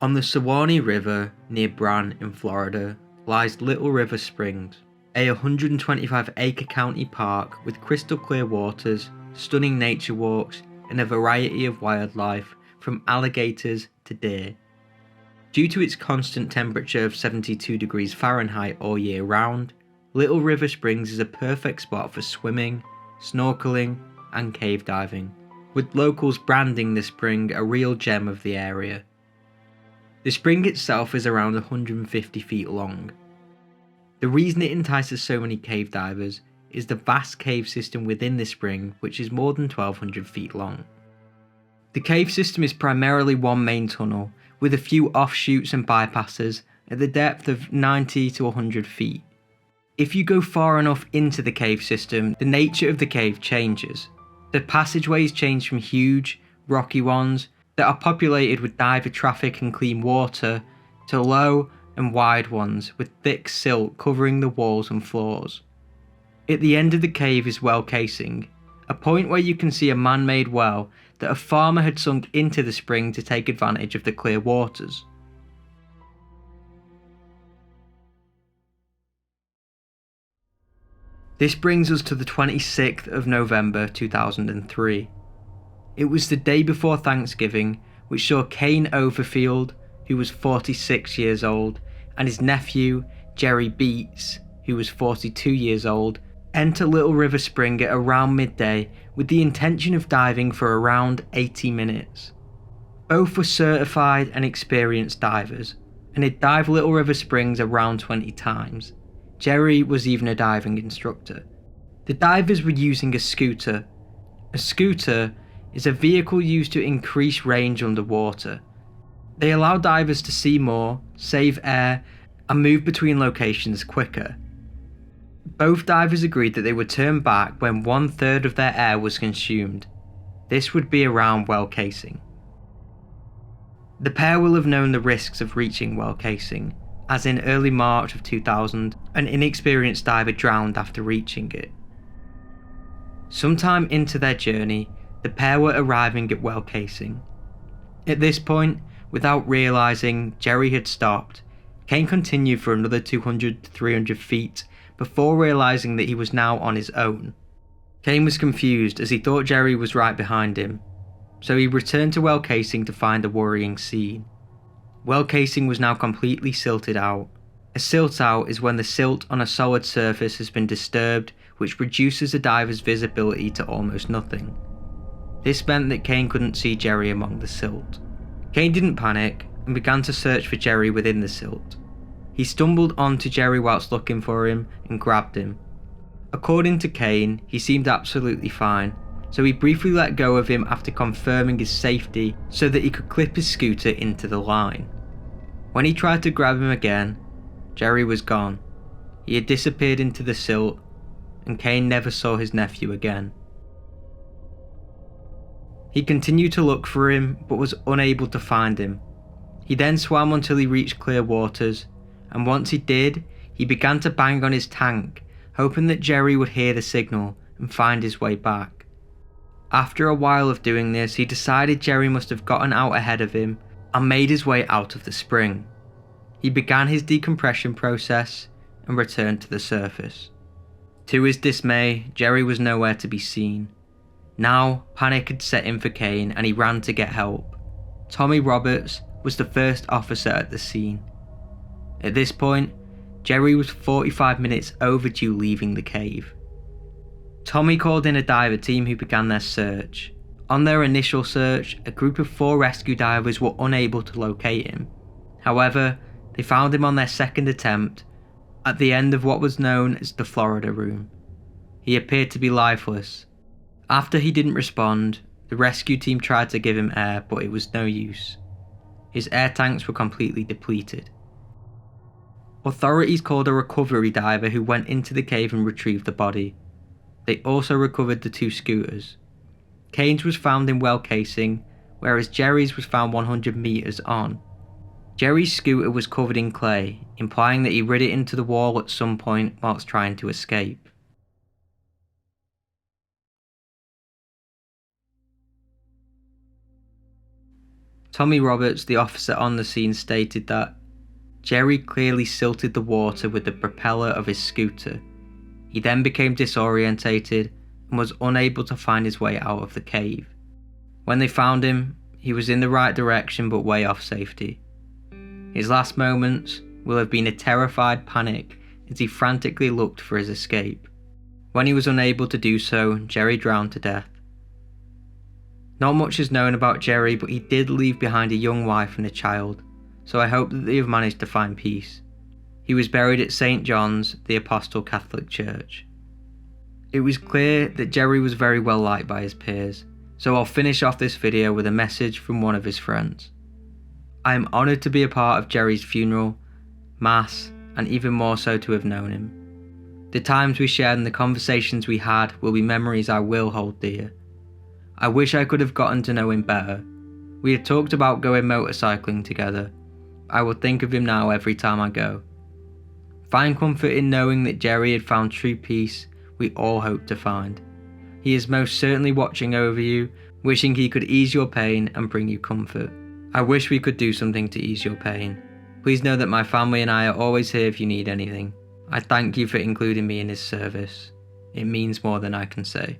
On the Suwannee River near Bran in Florida lies Little River Springs, a 125-acre county park with crystal clear waters, stunning nature walks, and a variety of wildlife from alligators to deer. Due to its constant temperature of 72 degrees Fahrenheit all year round, Little River Springs is a perfect spot for swimming, snorkelling, and cave diving, with locals branding the spring a real gem of the area. The spring itself is around 150 feet long. The reason it entices so many cave divers is the vast cave system within the spring, which is more than 1,200 feet long. The cave system is primarily one main tunnel, with a few offshoots and bypasses at the depth of 90 to 100 feet. If you go far enough into the cave system, the nature of the cave changes. The passageways change from huge, rocky ones that are populated with diver traffic and clean water to low and wide ones with thick silt covering the walls and floors. At the end of the cave is well casing, a point where you can see a man-made well that a farmer had sunk into the spring to take advantage of the clear waters. This brings us to the 26th of November 2003. It was the day before Thanksgiving, which saw Kane Overfield, who was 46 years old, and his nephew, Jerry Beets, who was 42 years old, enter Little River Spring at around midday with the intention of diving for around 80 minutes. Both were certified and experienced divers, and had dived Little River Springs around 20 times. Jerry was even a diving instructor. The divers were using a scooter. A scooter is a vehicle used to increase range underwater. They allow divers to see more, save air, and move between locations quicker. Both divers agreed that they would turn back when 1/3 of their air was consumed. This would be around well casing. The pair will have known the risks of reaching well casing, as in early March of 2000, an inexperienced diver drowned after reaching it. Sometime into their journey, the pair were arriving at well casing. At this point, without realising Jerry had stopped, Kane continued for another 200 to 300 feet before realising that he was now on his own. Kane was confused as he thought Jerry was right behind him, so he returned to well casing to find a worrying scene. Well casing was now completely silted out. A silt out is when the silt on a solid surface has been disturbed, which reduces a diver's visibility to almost nothing. This meant that Kane couldn't see Jerry among the silt. Kane didn't panic and began to search for Jerry within the silt. He stumbled onto Jerry whilst looking for him and grabbed him. According to Kane, he seemed absolutely fine, so he briefly let go of him after confirming his safety so that he could clip his scooter into the line. When he tried to grab him again, Jerry was gone. He had disappeared into the silt, and Kane never saw his nephew again. He continued to look for him, but was unable to find him. He then swam until he reached clear waters, and once he did, he began to bang on his tank, hoping that Jerry would hear the signal and find his way back. After a while of doing this, he decided Jerry must have gotten out ahead of him and made his way out of the spring. He began his decompression process and returned to the surface. To his dismay, Jerry was nowhere to be seen. Now, panic had set in for Kane and he ran to get help. Tommy Roberts was the first officer at the scene. At this point, Jerry was 45 minutes overdue leaving the cave. Tommy called in a diver team who began their search. On their initial search, a group of 4 rescue divers were unable to locate him. However, they found him on their second attempt at the end of what was known as the Florida Room. He appeared to be lifeless. After he didn't respond, the rescue team tried to give him air, but it was no use. His air tanks were completely depleted. Authorities called a recovery diver who went into the cave and retrieved the body. They also recovered the 2 scooters. Kane's was found in well casing, whereas Jerry's was found 100 meters on. Jerry's scooter was covered in clay, implying that he rid it into the wall at some point whilst trying to escape. Tommy Roberts, the officer on the scene, stated that Jerry clearly silted the water with the propeller of his scooter. He then became disorientated and was unable to find his way out of the cave. When they found him, he was in the right direction but way off safety. His last moments will have been a terrified panic as he frantically looked for his escape. When he was unable to do so, Jerry drowned to death. Not much is known about Jerry, but he did leave behind a young wife and a child, so I hope that they have managed to find peace. He was buried at St. John's, the Apostle Catholic Church. It was clear that Jerry was very well liked by his peers, so I'll finish off this video with a message from one of his friends. I am honoured to be a part of Jerry's funeral, mass, and even more so to have known him. The times we shared and the conversations we had will be memories I will hold dear. I wish I could have gotten to know him better. We had talked about going motorcycling together. I will think of him now every time I go. Find comfort in knowing that Jerry had found true peace we all hope to find. He is most certainly watching over you, wishing he could ease your pain and bring you comfort. I wish we could do something to ease your pain. Please know that my family and I are always here if you need anything. I thank you for including me in his service. It means more than I can say.